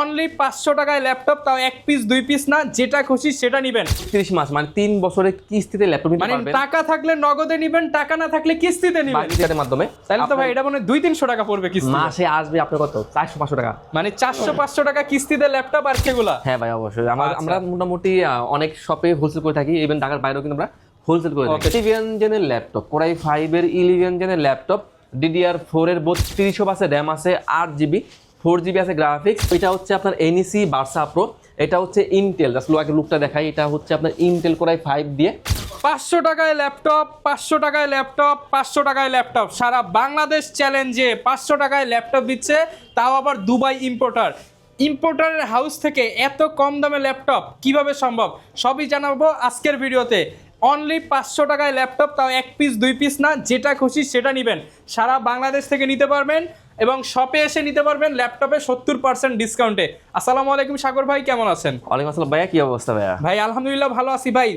Only 500 টাকায় laptop, তাও এক পিস দুই পিস না, যেটা খুশি সেটা নেবেন। 30 মাস মানে 3 বছরের কিস্তিতে ল্যাপটপ নিতে মানে পারবেন। টাকা থাকলে নগদে নেবেন, টাকা না থাকলে কিস্তিতে নেবেন বাকিটার মাধ্যমে। তাহলে তো ভাই এটা মানে 200-300 টাকা পড়বে কিস্তি। মাসে আসবে আপনার কত? 400-500 টাকা। মানে 400-500 টাকা কিস্তিতে ল্যাপটপ আর সেগুলা। হ্যাঁ ভাই অবশ্যই। আমরা মোটামুটি অনেক শপে হোলসেল করে থাকি, ইভেন ঢাকার বাইরেও কিন্তু আমরা হোলসেল করে থাকি। 11 জেনের ল্যাপটপ, কোরাই 5 এর 11 জেনের ল্যাপটপ, DDR4 এর 3200 আছে, RAM আছে 8GB, 4GB আছে গ্রাফিক্স। এটা হচ্ছে আপনার NEC ভার্সা প্রো, এটা হচ্ছে ইন্টেল। জাস্ট লুকটা দেখাই, এটা হচ্ছে আপনার ইন্টেল কোরাই 5 দিয়ে 500 টাকায় ল্যাপটপ, 500 টাকায় ল্যাপটপ, 500 টাকায় ল্যাপটপ, সারা বাংলাদেশ চ্যালেঞ্জে 500 টাকায় ল্যাপটপ দিচ্ছে, তাও আবার দুবাই ইম্পোর্টারের হাউস থেকে এত কম দামে ল্যাপটপ কিভাবে সম্ভব সবই জানাবো আজকের ভিডিওতে। অনলি 500 টাকায় ল্যাপটপ, তাও এক পিস দুই পিস না, যেটা খুশি সেটা নেবেন। সারা বাংলাদেশ থেকে নিতে পারবেন এবং শপে এসে নিতে পারবেন ল্যাপটপে 70% ডিসকাউন্টে। আসসালামু আলাইকুম সাগর ভাই, কেমন আছেন? ওয়ালাইকুম আসসালাম ভাইয়া, কি অবস্থা ভাইয়া? ভাই আলহামদুলিল্লাহ ভালো আছি ভাই।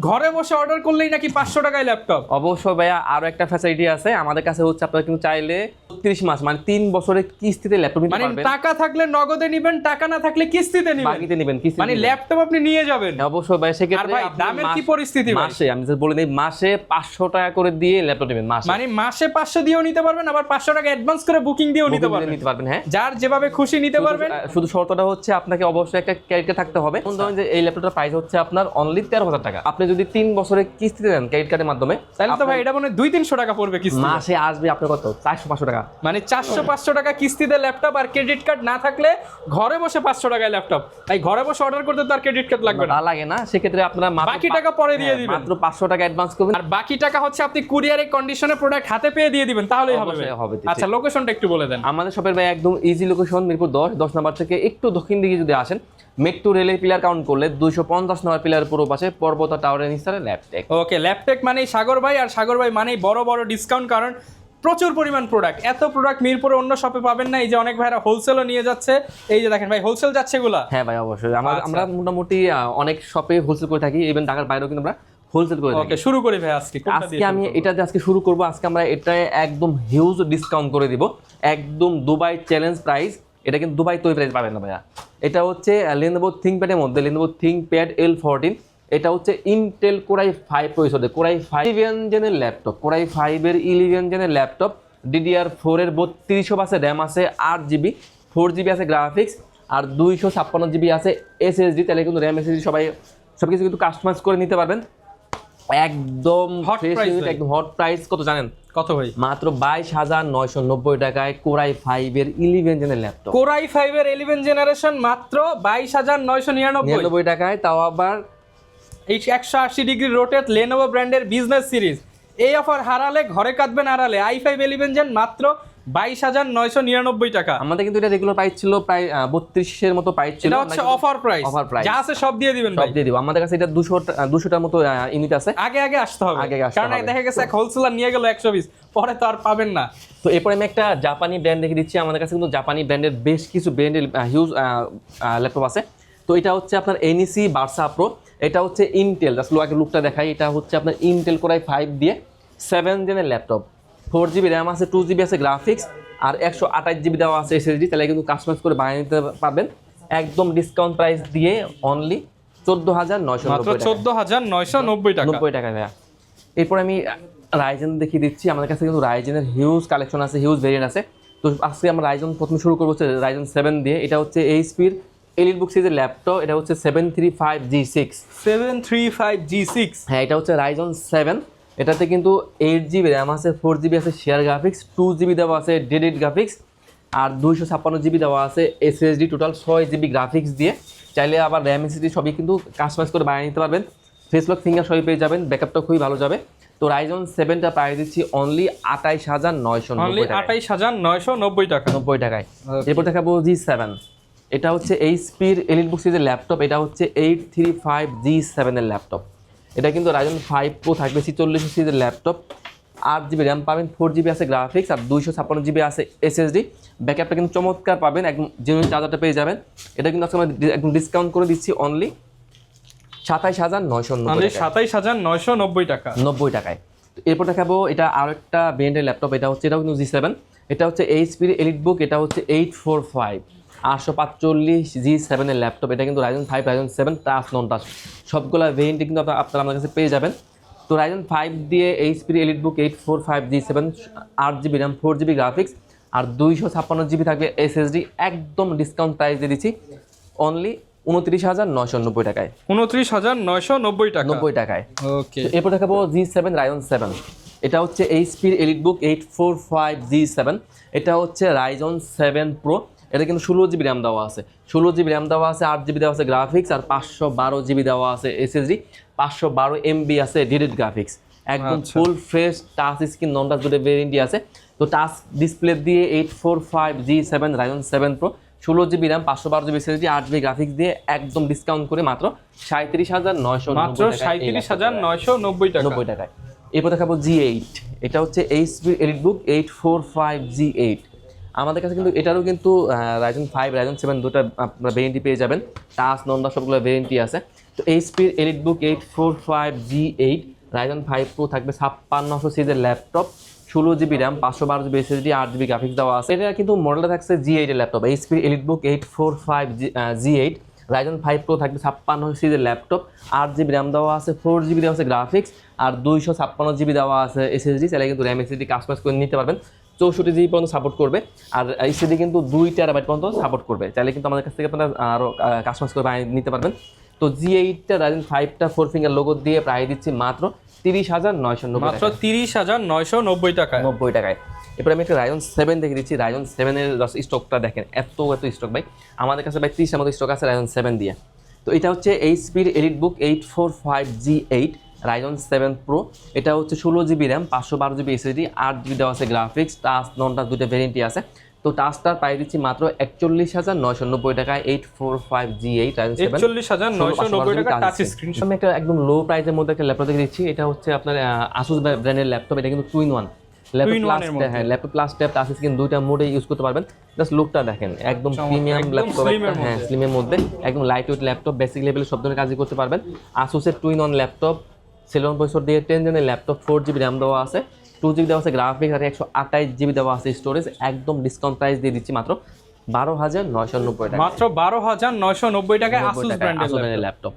ঘরে বসে অর্ডার করলেই নাকি 500 টাকায় ল্যাপটপ? অবশ্যই ভাইয়া, আরো একটা ফ্যাসিলিটি আছে আমাদের কাছে, হচ্ছে আপনারা কিন্তু চাইলে 30 মাস মানে 3 বছরের কিস্তিতে ল্যাপটপ নিতে মানে পারবেন। টাকা থাকলে নগদে নেবেন, টাকা না থাকলে কিস্তিতে নেবেন। বাকিতে নেবেন, কিস্তি মানে ল্যাপটপ আপনি নিয়ে যাবেন। অবশ্যই ভাই। আর সেক্ষেত্রে ভাই আপনি দামের কি পরিস্থিতি ভাই? মাসে, আমি just বলে দিই, মাসে 500 টাকা করে দিয়ে ল্যাপটপ নেবেন মাসে। মানে মাসে 500 দিয়েও নিতে পারবেন, আবার 500 টাকা অ্যাডভান্স করে বুকিং দিয়েও নিতে পারবেন। হ্যাঁ, যার যেভাবে খুশি নিতে পারবেন। শুধু শর্তটা হচ্ছে আপনাকে অবশ্যই একটা ক্রেডিট কার্ড থাকতে হবে। ধরুন যে এই ল্যাপটপটার প্রাইস হচ্ছে আপনার অনলি 13,000 টাকা। আপনি যদি 3 বছরের কিস্তিতে দেন ক্রেডিট কার্ডের মাধ্যমে, তাহলে তো ভাই এটা মানে 200-300 টাকা পড়বে কিস্তি। মাসে আসবে আপনার কত? 400-500 টাকা। মানে 400-500 টাকা কিস্তিতে ল্যাপটপ, আর ক্রেডিট কার্ড না থাকলে ঘরে বসে 500 টাকায় ল্যাপটপ। তাই ঘরে বসে অর্ডার করতে তো আর ক্রেডিট কার্ড লাগবে না। লাগে না, সেক্ষেত্রে আপনারা বাকি টাকা পরে দিয়ে দিবেন। মাত্র 500 টাকা অ্যাডভান্স করবেন, আর বাকি টাকা হচ্ছে আপনি কুরিয়ারে কন্ডিশনে প্রোডাক্ট হাতে পেয়ে দিয়ে দিবেন, তাহলেই হবে। হবে। আচ্ছা, লোকেশনটা একটু বলে দেন। আমাদের শপের ভাই একদম ইজি লোকেশন, মিরপুর 10 নাম্বার থেকে একটু দক্ষিণ দিকে যদি আসেন, মেট্রো রেলের পিলার কাউন্ট করলে 250 নম্বর পিলারের পুরো পাশে পর্বতা টাওয়ারের নিচে ল্যাপটেক। ওকে, ল্যাপটেক মানেই সাগর ভাই, আর সাগর ভাই মানেই বড় বড় ডিসকাউন্ট, কারণ প্রচুর পরিমাণ প্রোডাক্ট। এত প্রোডাক্ট মিরপুরে অন্য শপে পাবেন না। এই যে অনেক ভাইরা হোলসেলও নিয়ে যাচ্ছে, এই যে দেখেন ভাই হোলসেল যাচ্ছে এগুলা। হ্যাঁ ভাই অবশ্যই। আমরা মোটামুটি অনেক শপে হোলসেল করে থাকি, ইভেন ঢাকার বাইরেও কিন্তু আমরা হোলসেল করে থাকি। ওকে, শুরু করি ভাই আজকে। আমি এটা দিয়ে আজকে শুরু করব। আজকে আমরা এটা একদম হিউজ ডিসকাউন্ট করে দিব, একদম দুবাই চ্যালেঞ্জ প্রাইস। এটা কিন্তু দুবাই তৈরি প্রাইস পাবেন না ভাইয়া। এটা হচ্ছে Lenovo ThinkPad-এর মধ্যে Lenovo ThinkPad L14। এটা হচ্ছে ইন্টেল কোরাই 5 প্রসেসরের কোরাই 5 11 জেনের ল্যাপটপ, কোরাই 5 এর 11 জেনের ল্যাপটপ, DDR4 এর 3200 আছে, RAM আছে 8GB, 4GB আছে গ্রাফিক্স, আর 256GB আছে SSD। তাহলে কিন্তু RAM SSD সবকিছু কিন্তু কাস্টমাইজ করে নিতে পারবেন। একদম হট প্রাইস, একদম হট প্রাইস। কত জানেন? কত ভাই? মাত্র 22,990 টাকায় কোরাই 5 এর 11 জেনের ল্যাপটপ। কোরাই 5 এর 11 জেনারেশন মাত্র 22,999 টাকায়, তাও আবার এই 180 ডিগ্রি রোটেট Lenovo ব্র্যান্ডের বিজনেস সিরিজ। এই অফার হারালে ঘরে কাটবেন আড়ালে। i5 11 জেন মাত্র 22,999 টাকা। আমাদের কিন্তু এটা রেগুলার প্রাইস ছিল প্রায় 32 এর মতো প্রাইস ছিল। এটা হচ্ছে অফার প্রাইস, যা আছে সব দিয়ে দিবেন ভাই। সব দিয়ে দিব। আমাদের কাছে এটা 200টার মতো ইউনিট আছে। আগে আসতে হবে, কারণ দেখা গেছে এক হোলসেলার নিয়ে গেল 100 পিস, পরে তো আর পাবেন না। তো এরপরে আমি একটা জাপানি ব্র্যান্ড দেখে দিচ্ছি। আমাদের কাছে কিন্তু জাপানি ব্র্যান্ডের বেশ কিছু ব্র্যান্ডের হিউজ ল্যাপটপ আছে। তো এটা হচ্ছে আপনার NEC ভার্সা প্রো, এটা হচ্ছে ইন্টেল। জাস্ট লুকটা দেখাই, এটা হচ্ছে আপনার ইন্টেল কোরাই 5 দিয়ে 7 জেনের ল্যাপটপ, 4GB RAM আছে, 2GB আছে গ্রাফিক্স, আর 128GB দেওয়া আছে SSD। তাহলে কিন্তু কাস্টমাইজ করে বানিয়ে নিতে পারবেন একদম ডিসকাউন্ট প্রাইস দিয়ে, অনলি 14,990 টাকা ভাইয়া। এরপর আমি রাইজেন দেখিয়ে দিচ্ছি। আমাদের কাছে কিন্তু রাইজেনের হিউজ কালেকশন আছে, হিউজ ভেরিয়েন্ট আছে। তো আজকে আমরা রাইজেন প্রথমে শুরু করবো হচ্ছে রাইজেন 7 দিয়ে। এটা হচ্ছে HP-র এলিটবুক সিরিজের ল্যাপটপ। এটা হচ্ছে 735G6। 735G6, হ্যাঁ, এটা হচ্ছে রাইজন 7। এটাতে কিন্তু 8GB RAM আছে, 4GB আছে শেয়ার গ্রাফিক্স, 2GB দেওয়া আছে ডেডিকেটেড গ্রাফিক্স, আর 256GB দেওয়া আছে SSD। টোটাল 6GB গ্রাফিক্স দিয়ে চাইলে আবার RAM SSD সবই কিন্তু কাস্টমাইজ করে বানিয়ে নিতে পারবেন। ফেসলক ফিঙ্গার সবই পেয়ে যাবেন, ব্যাকআপটা খুবই ভালো যাবে। তো রাইজন 7টা প্রাইস দিচ্ছি অনলি 28,990 টাকা। 28,990 টাকা। 90 টাকায়। এরপর দেখাবো G7। এটা হচ্ছে HP-র এলিটবুক সিরিজের ল্যাপটপ। এটা হচ্ছে 835G7 এর ল্যাপটপ। এটা কিন্তু রাইজন 5 প্রো থাকবে, 46 সিরিজের ল্যাপটপ, 8GB RAM পাবেন, 4GB আছে গ্রাফিক্স, আর 256GB আছে SSD। ব্যাকআপটা কিন্তু চমৎকার পাবেন, একদম জেনুইন চার্জারটা পেয়ে যাবেন। এটা কিন্তু আজকে আমরা একদম ডিসকাউন্ট করে দিচ্ছি অনলি 27,990 টাকা। 90 টাকায়। এরপর দেখাবো এটা আর একটা ব্র্যান্ডের ল্যাপটপ। এটাও কিন্তু G7। এটা হচ্ছে HP-র এলিটবুক। এটা হচ্ছে 845, 845G7 এর ল্যাপটপ, এটা কিন্তু Ryzen 5 Ryzen 7 টাচ নন টাচ সবগুলা ভেরিয়েন্ট কিন্তু আপনারা আমাদের কাছে পেয়ে যাবেন। তো Ryzen 5 দিয়ে এইচপির EliteBook 845G7 8GB RAM 4GB graphics আর 256GB থাকবে SSD, একদম ডিসকাউন্ট প্রাইস দিয়ে দিচ্ছি অনলি 29,990 টাকায়। 29,990 টাকা, 90 টাকায়। ওকে, এরপর দেখাবো G7 Ryzen 7, এটা হচ্ছে এইচপির EliteBook 845G7, এটা হচ্ছে Ryzen 7 Pro, এটা কিন্তু 16GB RAM দেওয়া আছে, 16GB RAM দেওয়া আছে, 8GB দেওয়া আছে গ্রাফিক্স আর 512GB দেওয়া আছে SSD, 512MB আছে ডিরেক্ট গ্রাফিক্স, একদম ফুল ফ্রেশ টাচ স্ক্রিন নন টাচ দুটো ভেরিয়েন্টই আছে। তো টাচ ডিসপ্লে দিয়ে 845G7 Ryzen 7 Pro 16GB RAM 512GB SSD 8GB graphics দিয়ে একদম ডিসকাউন্ট করে মাত্র 37,990 মাত্র 37,990 টাকা, 90 টাকায়। এরপর দেখাবো G8, এটা হচ্ছে এইচপির EliteBook 845G8, আমাদের কাছে কিন্তু এটারও কিন্তু Ryzen 5 Ryzen 7 দুটো আপনারা ভেরিয়েন্টই পেয়ে যাবেন, টাচ নন্দা সবগুলো ভেরিয়েন্টই আছে। তো এইচপির EliteBook 845G8 Ryzen 5 Pro থাকবে 5600 সিরিজের laptop, 16GB RAM 512GB SSD 8GB graphics দেওয়া আছে। এটা কিন্তু মডেলটা থাকছে G8 এর laptop, এইচপির EliteBook 845G8 Ryzen 5 Pro থাকবে 5600 সিরিজের ল্যাপটপ, 8GB RAM দেওয়া আছে, 4GB দেওয়া আছে গ্রাফিক্স আর 256GB দেওয়া আছে SSD, চাইলে কিন্তু RAM SSD কাস্টমাইজ করে নিতে পারবেন, 64GB পর্যন্ত সাপোর্ট করবে আর SSD কিন্তু 2TB পর্যন্ত সাপোর্ট করবে, চাইলে কিন্তু আমাদের কাছ থেকে আপনারা আরও কাস্টমাইজ করে নিতে পারবেন। তো G8টা Ryzen 5টা 4 ফিঙ্গার লোগো দিয়ে প্রাইস দিচ্ছি মাত্র 30,990 মাত্র 30,990 টাকা, 90 টাকায়। এরপর আমি একটা Ryzen 7 দেখে দিচ্ছি, Ryzen 7 এর স্টকটা দেখেন, এত স্টক ভাই, আমাদের কাছে ভাই 30টার মতো স্টক আছে Ryzen 7 দিয়ে। তো এটা হচ্ছে এইচপির EliteBook 845G8 Ryzen 7 Pro, এটা হচ্ছে 16GB RAM 512GB SSD 8GB দেওয়া আছে গ্রাফিক্স, টাচ নন টাচ দুটো ভেরিয়েন্টই আছে। তো টাচটার প্রাইস দিচ্ছি মাত্র 41,990 টাকায় 845G8 Ryzen 7, 41,990 টাকা টাচ স্ক্রিন। আমি একটা একদম লো প্রাইসের মধ্যে একটা ল্যাপটপ দেখে দিচ্ছি, এটা হচ্ছে আপনার Asus ব্র্যান্ডের ল্যাপটপ, এটা কিন্তু 2-in-1 laptop plus tab touch screen দুইটা মোডে ইউজ করতে পারবেন। জাস্ট লুকটা দেখেন, একদম প্রিমিয়াম ল্যাপটপ, হ্যাঁ স্লিমের মধ্যে একদম লাইট ওয়েট ল্যাপটপ, বেসিক লেভেলে সব ধরনের কাজই করতে পারবেন। Asus-এর 2-in-1 ল্যাপটপ, সেলন পয়সর দিয়ে 10 জনের ল্যাপটপ, 4GB RAM দেওয়া আছে, 2GB দেওয়া আছে গ্রাফিক্স আর 128GB দেওয়া আছে স্টোরেজ, একদম ডিসকাউন্ট প্রাইস দিয়ে দিচ্ছি মাত্র 12,990 টাকা, মাত্র 12,990 টাকায় Asus ব্র্যান্ডের ল্যাপটপ।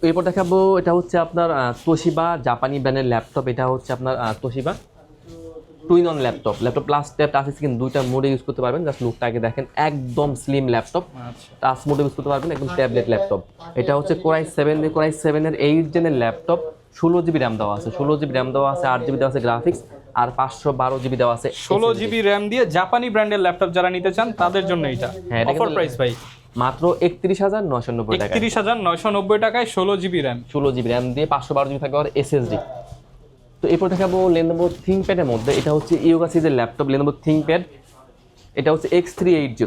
এরপর দেখাবো এটা হচ্ছে আপনার তোশিবা জাপানি ব্র্যান্ডের ল্যাপটপ, এটা হচ্ছে আপনার Toshiba 2-in-1 laptop plus tab touch screen দুইটা মোডে ইউজ করতে পারবেন। জাস্ট লুকটাকে দেখেন, একদম স্লিম ল্যাপটপ, টাচ মোডে ইউজ করতে পারবেন, একদম ট্যাবলেট ল্যাপটপ। এটা হচ্ছে Core i7 এর 8 জেনের ল্যাপটপ, 16GB RAM দেওয়া আছে, 16GB RAM দেওয়া আছে, 8GB দেওয়া আছে গ্রাফিক্স আর 512GB দেওয়া আছে 16GB RAM দিয়ে জাপানি ব্র্যান্ডের ল্যাপটপ যারা নিতে চান তাদের জন্য এটা অফার প্রাইস ভাই, মাত্র 31,990 টাকা, 31,990 টাকায় 16GB RAM 16GB RAM দিয়ে 512GB থাকবে আর SSD। তো এরপর দেখাবো Lenovo ThinkPad এর মধ্যে, এটা হচ্ছে Yoga সিরিজের ল্যাপটপ Lenovo ThinkPad, এটা হচ্ছে X380,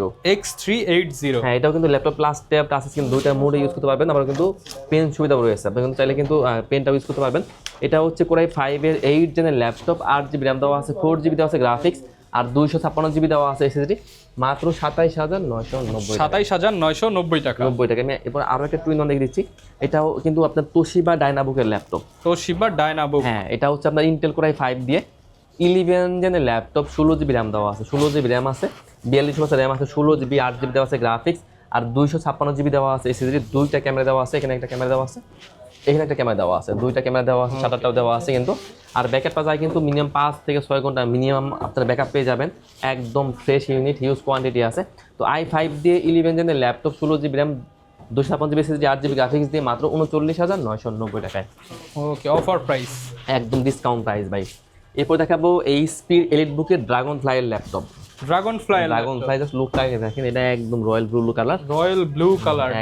হ্যাঁ এটাও কিন্তু laptop plus tab touch screen দুইটা মোডে ইউজ করতে পারবেন, আবার কিন্তু পেন সুবিধা রয়েছে, আপনি কিন্তু চাইলে কিন্তু পেনটাও ইউজ করতে পারবেন। এটা হচ্ছে Core i5 এর 8 জেনের ল্যাপটপ, 8GB RAM দেওয়া আছে, 4GB দেওয়া আছে গ্রাফিক্স আর 256GB দেওয়া আছে SSD, মাত্র 27,990 টাকা, 90 টাকা। আমি এরপর আরও একটা 2-in-1 দেখে দিচ্ছি, এটাও কিন্তু আপনার তোশিবা ডায়নাবুকের ল্যাপটপ, তোশিবা ডায়নাবুক, হ্যাঁ এটা হচ্ছে আপনার ইন্টেল Core i5 দিয়ে 11 জেনের ল্যাপটপ, 16GB RAM দেওয়া আছে, 16GB RAM আছে, 42 RAM আছে, 16GB 8GB দেওয়া আছে গ্রাফিক্স আর 256GB দেওয়া আছে SSD, দুইটা ক্যামেরা দেওয়া আছে, এখানে একটা ক্যামেরা দেওয়া আছে, এখানে একটা ক্যামেরা দেওয়া আছে, দুইটা ক্যামেরা দেওয়া আছে, শাটারটাও দেওয়া আছে কিন্তু। আর ব্যাকআপটা যায় কিন্তু মিনিমাম 5 থেকে 6 ঘন্টা মিনিমাম আপনার ব্যাকআপ পেয়ে যাবেন, একদম ফ্রেশ ইউনিট, হিউজ কোয়ান্টিটি আছে। তো i5 দিয়ে 11 জেনের laptop, 16GB RAM 256GB SSD 8GB graphics দিয়ে মাত্র 39,990 টাকায়, ওকে অফার প্রাইস, একদম ডিসকাউন্ট প্রাইস ভাই। এরপর দেখাবো এইচপির EliteBook এর Dragonfly এর ল্যাপটপ, Dragonfly জাস্ট লুকটাকে দেখেন, এটা একদম রয়্যাল ব্লু কালার,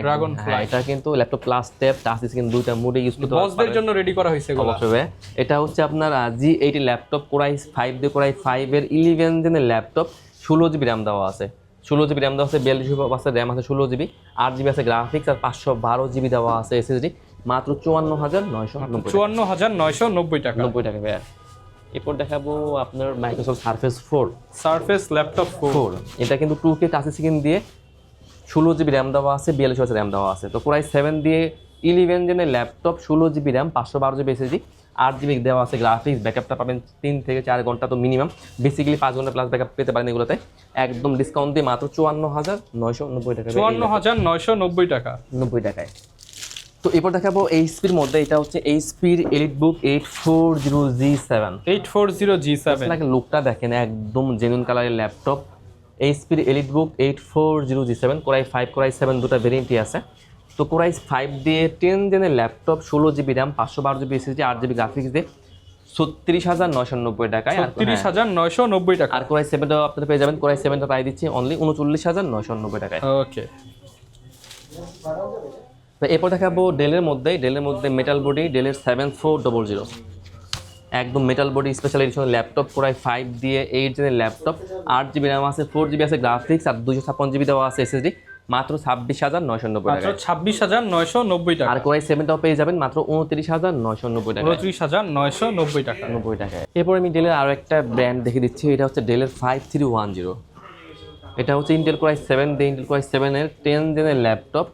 Dragonfly, এটা কিন্তু laptop plus tab touch screen দুইটা মোডে ইউজ করতে পারবেন, বসদের জন্য রেডি করা হয়েছে এগুলো। অবশ্যই এটা হচ্ছে আপনার G8 ল্যাপটপ, Core i5 দিয়ে Core i5 এর 11 জেনের ল্যাপটপ, 16GB RAM দেওয়া আছে, 16GB RAM দেওয়া আছে, 42GB আছে RAM আছে, 16GB 8GB আছে গ্রাফিক্স আর 512GB দেওয়া আছে SSD, মাত্র 54,990 টাকা, 90 টাকা ভাইয়া। এরপর দেখাবো আপনার মাইক্রোসফট সারফেস ল্যাপটপ 4, এটা কিন্তু 2K টাচ স্ক্রিন দিয়ে 16GB RAM দেওয়া আছে, 42GB RAM দেওয়া আছে। তো Core i7 দিয়ে 11 জেনের laptop, 16GB RAM 512GB SSD 8GB দেওয়া আছে গ্রাফিক্স, ব্যাকআপটা পাবেন 3 থেকে 4 ঘন্টা তো মিনিমাম, বেসিক্যালি 5 ঘন্টা প্লাস ব্যাকআপ পেতে পারেন এগুলোতে। একদম ডিসকাউন্ট দিয়ে মাত্র 54,990 টাকা। 54,990 টাকা। 90 টাকায়। তো এরপর দেখাবো এইচপির মধ্যে, এটা হচ্ছে এইচপির এলিটবুক 840G7। 840G7 আপনাকে লুকটা দেখেন, একদম জেনুইন কালারের ল্যাপটপ। এইচপির এলিটবুক 840G7, কোরাই 5 কোরাই 7 দুটো ভেরিয়েন্টই আছে। তো কোরাই 5 দিয়ে 10 জেনের laptop, 16GB RAM, 512GB SSD, 8GB graphics দিয়ে 36,990 টাকায়। 36,990 টাকা। আর কোরাই 7টাও আপনারা পেয়ে যাবেন, কোরাই 7টা প্রায় দিচ্ছি অনলি 39,990 টাকায়। ওকে। তো এরপর দেখাবো ডেলের মধ্যে মেটাল বডি, ডেলের 7400, একদম metal body special edition laptop, core i 5 দিয়ে 8 জেনের ল্যাপটপ, 8GB র্যাম আছে, 4GB আছে গ্রাফিক্স, আর 256GB দেওয়া আছে SSD, মাত্র 26,990 টাকা। 26,990 টাকা। আর কোরাই 7টাও পেয়ে যাবেন মাত্র 29,990 টাকা। 29,990 টাকা। 90 টাকায়। এরপর আমি ডেলের আরও একটা ব্র্যান্ড দেখে দিচ্ছি, এটা হচ্ছে ডেলের 5310। এটা হচ্ছে ইন্টেল কোরাই 7 দিয়ে ইন্টেল কোরাই 7-এর 10 জেনের ল্যাপটপ,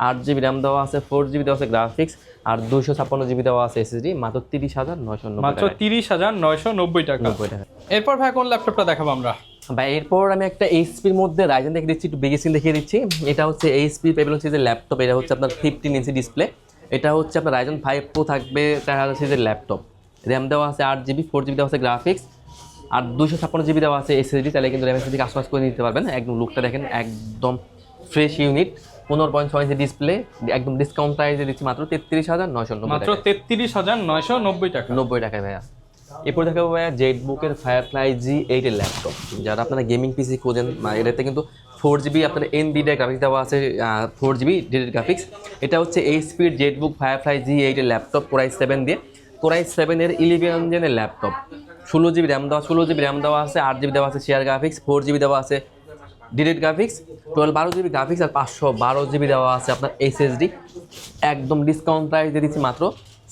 8GB র্যাম দেওয়া আছে, 4GB দেওয়া আছে গ্রাফিক্স, আর 256GB দেওয়া আছে SSD, মাত্র 30,990 মাত্র 30,990 টাকা। 90 টাকা। এরপর ভাই কোন ল্যাপটপটা দেখাবো আমরা? ভাই এরপর আমি একটা এইচপির মধ্যে রাইজেন দেখে দিচ্ছি, একটু বিগের স্ক্রিন দেখিয়ে দিচ্ছি। এটা হচ্ছে এইচপি প্যাভিলিয়ন সিরিজের ল্যাপটপ, এটা হচ্ছে আপনার 15 ইঞ্চি ডিসপ্লে। এটা হচ্ছে আপনার রাইজেন 5 প্রো থাকবে, 4000 সিরিজের ল্যাপটপ, র্যাম দেওয়া আছে 8GB, 4GB দেওয়া আছে গ্রাফিক্স, আর 256GB দেওয়া আছে SSD। তাহলে কিন্তু র্যাম SSD কাস্টমাইজ করে নিতে পারবেন। একদম লুকটা দেখেন, একদম ফ্রেশ ইউনিট, 15.6 ইঞ্চি ডিসপ্লে, একদম ডিসকাউন্ট প্রাইসে দিচ্ছি মাত্র 33,990 টাকা। মাত্র 33,990 টাকা। 90 টাকায় ভাইয়া। এরপর দেখাবো ভাইয়া জেটবুকের ফায়ারফ্লাই G8 এর ল্যাপটপ। যারা আপনারা গেমিং পিসি খোঁজেন, এটাতে কিন্তু 4GB আপনার NVIDIA গ্রাফিক্স দেওয়া আছে, 4GB ডেডিকেটেড গ্রাফিক্স। এটা হচ্ছে এইচপির জেটবুক ফায়ারফ্লাই G8 এর ল্যাপটপ, কোরাই 7 দিয়ে, কোরাই 7-এর 11 জেনের ল্যাপটপ, 16GB র্যাম দেওয়া, 16GB র্যাম দেওয়া আছে, 8GB দেওয়া আছে শেয়ার গ্রাফিক্স, 4GB দেওয়া আছে ডেডিকেটেড গ্রাফিক্স, 12GB গ্রাফিক্স, আর 512GB দেওয়া আছে আপনার SSD। একদম ডিসকাউন্ট প্রাইস দিয়ে দিচ্ছি মাত্র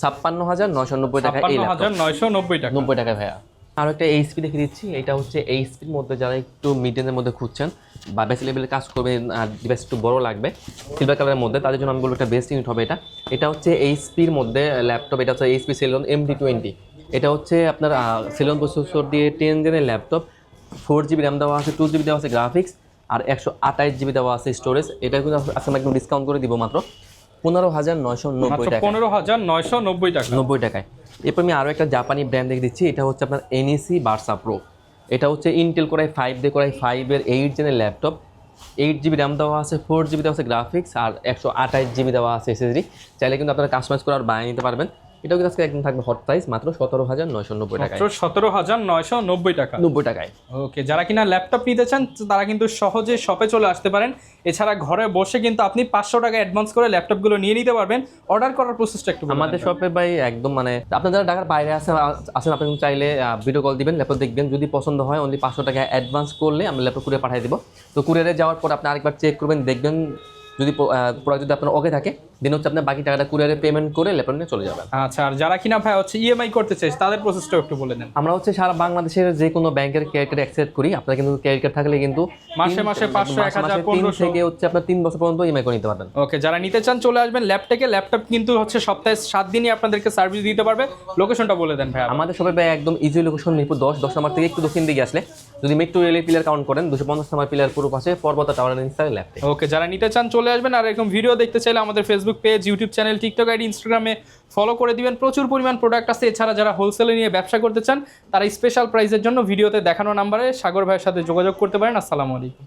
56,990 টাকা। এই ল্যাপটপ 56,990 টাকা। 90 টাকা ভাইয়া। আরও একটা এইচপি দেখে দিচ্ছি, এটা হচ্ছে এইচপির মধ্যে যারা একটু মিড রেঞ্জের মধ্যে খুঁজছেন বা বেসি লেভেলের কাজ করবেন, আর ডিভাইস একটু বড় লাগবে সিলভার কালারের মধ্যে, তাদের জন্য আমি বলবো একটা বেস্ট ইউনিট হবে এটা। এটা হচ্ছে এইচপির মধ্যে ল্যাপটপ, এটা হচ্ছে এইচপি সেলন MD20। এটা হচ্ছে আপনার সেলন প্রসেসর দিয়ে 10 জেনের ল্যাপটপ, 4GB র্যাম দেওয়া আছে, 2GB দেওয়া আছে গ্রাফিক্স, আর 128GB দেওয়া আছে স্টোরেজ। এটা কিন্তু আজকে আমরা একদম ডিসকাউন্ট করে দিব মাত্র 15,990 টাকা। 15,990 টাকা। 90 টাকায়। এরপর আমি আরও একটা জাপানি ব্র্যান্ড দেখে দিচ্ছি, এটা হচ্ছে আপনার NEC Versa Pro। এটা হচ্ছে ইন্টেল কোরাই 5 দিয়ে কোরাই 5-এর 8 জেনের ল্যাপটপ, 8GB র্যাম দেওয়া আছে, 4GB দেওয়া আছে গ্রাফিক্স, আর 128GB দেওয়া আছে SSD। চাইলে কিন্তু আপনারা কাস্টমাইজ করে আর বানিয়ে নিতে পারবেন। এটাও কিন্তু আজকে একদম থাকবে হট প্রাইস মাত্র 17,990 টাকায়। মাত্র 17,990 টাকা। 90 টাকায়। ওকে, যারা কিনা ল্যাপটপ নিতে চান তারা কিন্তু সহজে শপে চলে আসতে পারেন। এছাড়া ঘরে বসে কিন্তু আপনি 500 টাকা অ্যাডভান্স করে ল্যাপটপগুলো নিয়ে নিতে পারবেন। অর্ডার করার প্রসেসটা একটু বলুন। আমাদের শপে ভাই একদম মানে আপনারা যারা ঢাকার বাইরে আসেন আপনি কিন্তু চাইলে ভিডিও কল দিবেন, ল্যাপটপ দেখবেন, যদি পছন্দ হয় অনলি 500 টাকা অ্যাডভান্স করলে আমরা ল্যাপটপ কুরিয়ার পাঠিয়ে দেবো। তো কুরিয়ারে যাওয়ার পর আপনি আরেকবার চেক করবেন, দেখবেন যদি প্রোডাক্ট যদি আপনার ওকে থাকে দেন হচ্ছে আপনার বাকি টাকাটা কুরিয়ারে পেমেন্ট করে ল্যাপটপ নিয়ে চলে যাবেন। আচ্ছা, আর যারা কিনা ভাই হচ্ছে ইএমআই করতে চাই তাদের প্রসেসটা একটু বলে দেন। আমরা হচ্ছে সারা বাংলাদেশের যে কোনো ব্যাংকের ক্রেডিট কার্ড অ্যাকসেপ্ট করি। আপনারা কিন্তু ক্রেডিট কার্ড থাকলে কিন্তু মাসে 500, 1000, 1500 থেকে হচ্ছে আপনার 3 বছর পর্যন্ত ইএমআই করে নিতে পারবেন। ওকে, যারা নিতে চান চলে আসবেন ল্যাপটপ কিন্তু হচ্ছে সপ্তাহে 7 দিনই আপনাদেরকে সার্ভিস দিতে পারবে। লোকেশনটা বলে দেন ভাই। আমাদের শপে ভাই একদম ইজি লোকেশন, মিরপুর 10 নম্বর থেকে একটু দক্ষিণ দিকে আসলে যদি মেট্রো রেলের পিলার কাউন্ট করেন 250 নম্বর পিলার পুরো পাশে পর্বত টাওয়ারের নিচে ল্যাপটপ। ওকে, যারা নিতে চান চলে আসবেন। আর এরকম ভিডিও দেখতে চাইলে আমাদের Facebook page, YouTube channel, TikTok ID, ইনস্টাগ্রামে ফলো করে দিবেন। প্রচুর পরিমাণ প্রোডাক্ট আছে। এছাড়া যারা হোলসেলে নিয়ে ব্যবসা করতে চান তারা স্পেশাল প্রাইসের জন্য ভিডিওতে দেখানো নাম্বারে সাগর ভাইয়ের সাথে যোগাযোগ করতে পারেন। আসসালামু আলাইকুম।